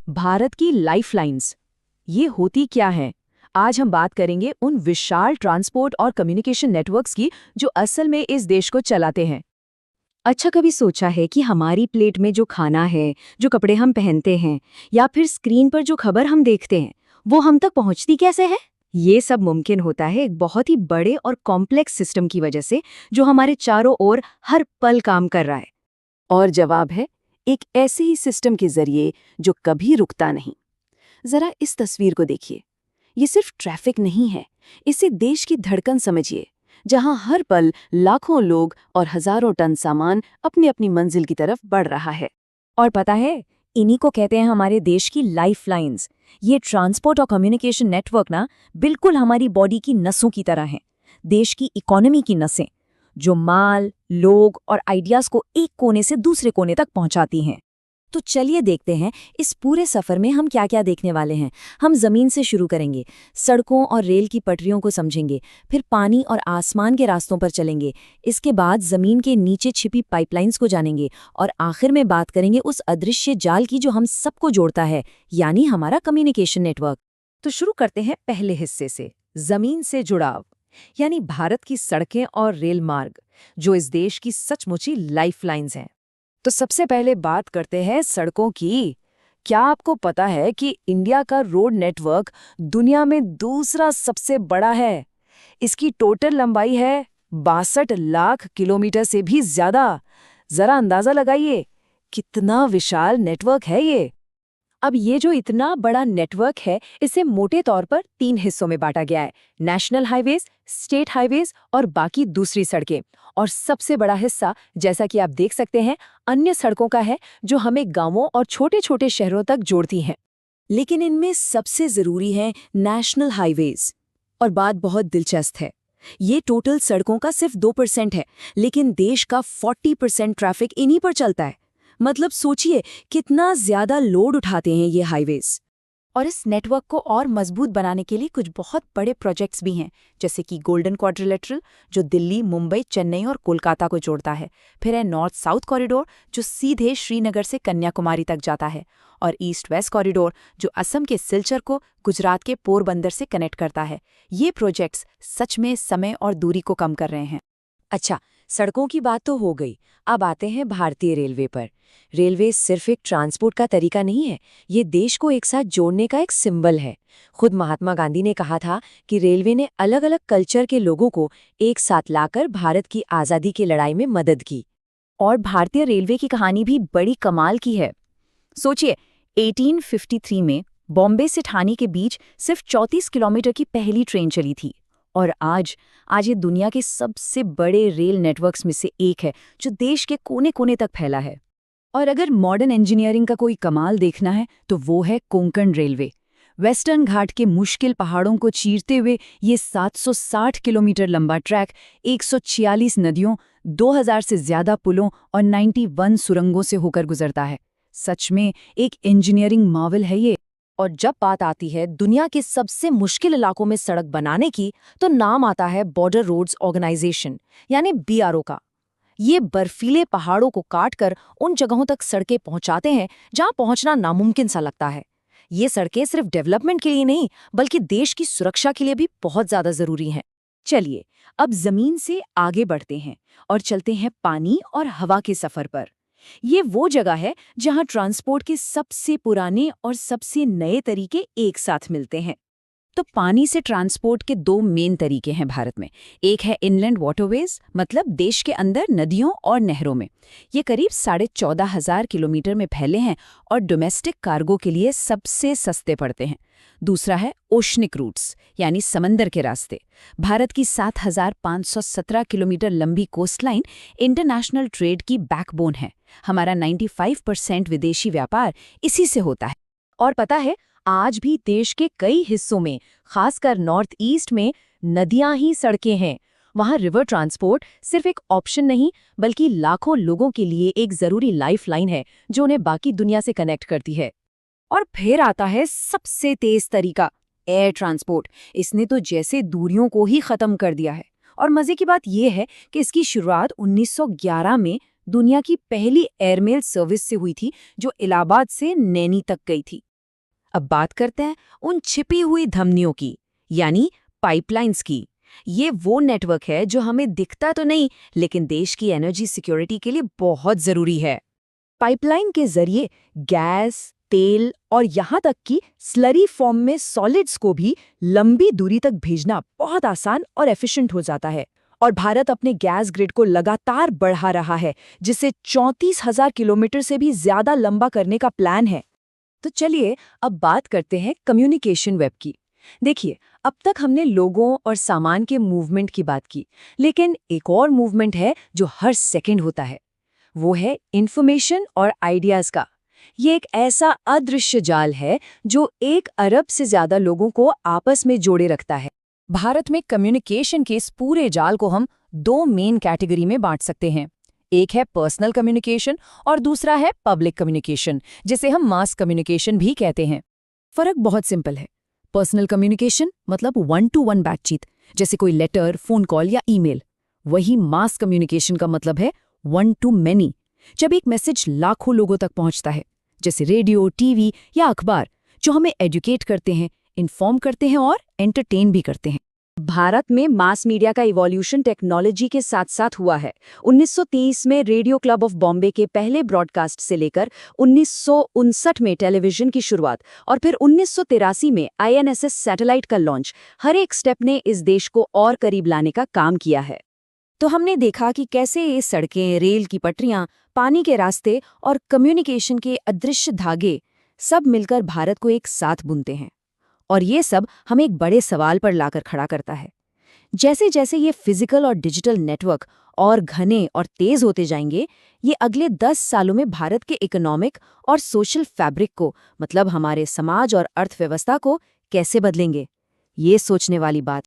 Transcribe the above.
भारत की लाइफलाइंस ये होती क्या है? आज हम बात करेंगे उन विशाल ट्रांसपोर्ट और कम्युनिकेशन नेटवर्क्स की जो असल में इस देश को चलाते हैं। अच्छा, कभी सोचा है कि हमारी प्लेट में जो खाना है, जो कपड़े हम पहनते हैं या फिर स्क्रीन पर जो खबर हम देखते हैं, वो हम तक पहुंचती कैसे है? ये सब मुमकिन होता है एक बहुत ही बड़े और कॉम्प्लेक्स सिस्टम की वजह से जो हमारे चारों ओर हर पल काम कर रहा है। और जवाब है एक ऐसे ही सिस्टम के जरिए जो कभी रुकता नहीं। जरा इस तस्वीर को देखिए। ये सिर्फ ट्रैफिक नहीं है, इसे देश की धड़कन समझिए, जहां हर पल लाखों लोग और हजारों टन सामान अपनी अपनी मंजिल की तरफ बढ़ रहा है। और पता है, इन्हीं को कहते हैं हमारे देश की लाइफलाइंस। ये ट्रांसपोर्ट और कम्युनिकेशन नेटवर्क ना बिल्कुल हमारी बॉडी की नसों की तरह हैं, देश की इकोनॉमी की नसें, जो माल, लोग और आइडियाज को एक कोने से दूसरे कोने तक पहुंचाती हैं। तो चलिए देखते हैं इस पूरे सफर में हम क्या क्या देखने वाले हैं। हम जमीन से शुरू करेंगे, सड़कों और रेल की पटरियों को समझेंगे, फिर पानी और आसमान के रास्तों पर चलेंगे, इसके बाद जमीन के नीचे छिपी पाइपलाइंस को जानेंगे और आखिर में बात करेंगे उस अदृश्य जाल की जो हम सबको जोड़ता है, यानी हमारा कम्युनिकेशन नेटवर्क। तो शुरू करते हैं पहले हिस्से से, जमीन से जुड़ाव, यानी भारत की सड़कें और रेल मार्ग, जो इस देश की सचमुची लाइफलाइंस हैं। तो सबसे पहले बात करते हैं सड़कों की। क्या आपको पता है कि इंडिया का रोड नेटवर्क दुनिया में दूसरा सबसे बड़ा है? इसकी टोटल लंबाई है 62 लाख किलोमीटर से भी ज्यादा। जरा अंदाजा लगाइए, कितना विशाल नेटवर्क है ये। अब ये जो इतना बड़ा नेटवर्क है, इसे मोटे तौर पर 3 हिस्सों में बांटा गया है: नेशनल हाईवेज, स्टेट हाईवेज और बाकी दूसरी सड़कें। और सबसे बड़ा हिस्सा, जैसा कि आप देख सकते हैं, अन्य सड़कों का है, जो हमें गांवों और छोटे छोटे शहरों तक जोड़ती हैं। लेकिन इनमें सबसे जरूरी है नेशनल हाईवेज। और बात बहुत दिलचस्प है, ये टोटल सड़कों का सिर्फ 2% है, लेकिन देश का 40% ट्रैफिक इन्हीं पर चलता है। मतलब सोचिए कितना ज्यादा लोड उठाते हैं ये हाईवेज। और इस नेटवर्क को और मजबूत बनाने के लिए कुछ बहुत बड़े प्रोजेक्ट्स भी हैं, जैसे कि गोल्डन क्वाड्रिलेटरल, जो दिल्ली, मुंबई, चेन्नई और कोलकाता को जोड़ता है। फिर है नॉर्थ साउथ कॉरिडोर, जो सीधे श्रीनगर से कन्याकुमारी तक जाता है। और ईस्ट वेस्ट कॉरिडोर, जो असम के सिलचर को गुजरात के पोरबंदर से कनेक्ट करता है। ये प्रोजेक्ट्स सच में समय और दूरी को कम कर रहे हैं। अच्छा, सड़कों की बात तो हो गई, अब आते हैं भारतीय रेलवे पर। रेलवे सिर्फ एक ट्रांसपोर्ट का तरीका नहीं है, ये देश को एक साथ जोड़ने का एक सिंबल है। खुद महात्मा गांधी ने कहा था कि रेलवे ने अलग अलग कल्चर के लोगों को एक साथ लाकर भारत की आज़ादी की लड़ाई में मदद की। और भारतीय रेलवे की कहानी भी बड़ी कमाल की है। सोचिए, 1853 में बॉम्बे से ठाणे के बीच सिर्फ 34 किलोमीटर की पहली ट्रेन चली थी। और आज ये दुनिया के सबसे बड़े रेल नेटवर्क्स में से एक है, जो देश के कोने कोने तक फैला है। और अगर मॉडर्न इंजीनियरिंग का कोई कमाल देखना है तो वो है कोंकण रेलवे। वेस्टर्न घाट के मुश्किल पहाड़ों को चीरते हुए ये 760 किलोमीटर लंबा ट्रैक 146 नदियों, 2000 से ज्यादा पुलों और 91 सुरंगों से होकर गुजरता है। सच में एक इंजीनियरिंग मार्वल है ये। और जब बात आती है दुनिया के सबसे मुश्किल इलाकों में सड़क बनाने की, तो नाम आता है बॉर्डर रोड्स ऑर्गेनाइजेशन, यानी BRO का। ये बर्फीले पहाड़ों को काटकर उन जगहों तक सड़कें पहुंचाते हैं जहां पहुंचना नामुमकिन सा लगता है। ये सड़कें सिर्फ डेवलपमेंट के लिए नहीं, बल्कि देश की सुरक्षा के लिए भी बहुत ज्यादा जरूरी हैं। चलिए, अब जमीन से आगे बढ़ते हैं और चलते हैं पानी और हवा के सफर पर। ये वो जगह है जहां ट्रांसपोर्ट के सबसे पुराने और सबसे नए तरीके एक साथ मिलते हैं। तो पानी से ट्रांसपोर्ट के 2 मेन तरीके हैं भारत में। एक है इनलैंड वाटरवेज, मतलब देश के अंदर नदियों और नहरों में। ये करीब 14,500 किलोमीटर में फैले हैं और डोमेस्टिक कार्गो के लिए सबसे सस्ते पड़ते हैं। दूसरा है ओशनिक रूट्स, यानी समंदर के रास्ते। भारत की 7,517 किलोमीटर लंबी कोस्टलाइन इंटरनेशनल ट्रेड की बैकबोन है। हमारा 95% विदेशी व्यापार इसी से होता है। और पता है, आज भी देश के कई हिस्सों में, खासकर नॉर्थ ईस्ट में, नदियां ही सड़कें हैं। वहां रिवर ट्रांसपोर्ट सिर्फ एक ऑप्शन नहीं, बल्कि लाखों लोगों के लिए एक जरूरी लाइफलाइन है, जो उन्हें बाकी दुनिया से कनेक्ट करती है। और फिर आता है सबसे तेज तरीका, एयर ट्रांसपोर्ट। इसने तो जैसे दूरियों को ही खत्म कर दिया है। और मजे की बात यह है कि इसकी शुरुआत 1911 में दुनिया की पहली एयरमेल सर्विस से हुई थी, जो इलाहाबाद से नैनी तक गई थी। अब बात करते हैं उन छिपी हुई धमनियों की, यानी पाइपलाइंस की। ये वो नेटवर्क है जो हमें दिखता तो नहीं, लेकिन देश की एनर्जी सिक्योरिटी के लिए बहुत जरूरी है। पाइपलाइन के जरिए गैस, तेल और यहाँ तक कि स्लरी फॉर्म में सॉलिड्स को भी लंबी दूरी तक भेजना बहुत आसान और एफिशिएंट हो जाता है। और भारत अपने गैस ग्रिड को लगातार बढ़ा रहा है, जिसे 34,000 किलोमीटर से भी ज्यादा लंबा करने का प्लान है। तो चलिए अब बात करते हैं कम्युनिकेशन वेब की। देखिए, अब तक हमने लोगों और सामान के मूवमेंट की बात की, लेकिन एक और मूवमेंट है जो हर सेकंड होता है। वो है इंफॉर्मेशन और आइडियाज का। ये एक ऐसा अदृश्य जाल है जो 1 अरब से ज्यादा लोगों को आपस में जोड़े रखता है। भारत में कम्युनिकेशन के इस पूरे जाल को हम 2 मेन कैटेगरी में बांट सकते हैं। एक है पर्सनल कम्युनिकेशन और दूसरा है पब्लिक कम्युनिकेशन, जिसे हम मास कम्युनिकेशन भी कहते हैं। फर्क बहुत सिंपल है। पर्सनल कम्युनिकेशन मतलब 1-to-1 बातचीत, जैसे कोई लेटर, फोन कॉल या ईमेल। वही मास कम्युनिकेशन का मतलब है 1-to-many, जब एक मैसेज लाखों लोगों तक पहुंचता है, जैसे रेडियो, टीवी या अखबार, जो हमें एजुकेट करते हैं, इन्फॉर्म करते हैं और एंटरटेन भी करते हैं। भारत में मास मीडिया का इवोल्यूशन टेक्नोलॉजी के साथ साथ हुआ है। 1930 में रेडियो क्लब ऑफ बॉम्बे के पहले ब्रॉडकास्ट से लेकर 1959 में टेलीविजन की शुरुआत और फिर 1983 में INSS सैटेलाइट का लॉन्च, हर एक स्टेप ने इस देश को और करीब लाने का काम किया है। तो हमने देखा कि कैसे ये सड़कें, रेल की पटरियां, पानी के रास्ते और कम्युनिकेशन के अदृश्य धागे सब मिलकर भारत को एक साथ बुनते हैं। और ये सब हमें एक बड़े सवाल पर लाकर खड़ा करता है। जैसे जैसे ये फिजिकल और डिजिटल नेटवर्क और घने और तेज होते जाएंगे, ये अगले 10 सालों में भारत के इकोनॉमिक और सोशल फैब्रिक को, मतलब हमारे समाज और अर्थव्यवस्था को कैसे बदलेंगे, ये सोचने वाली बात।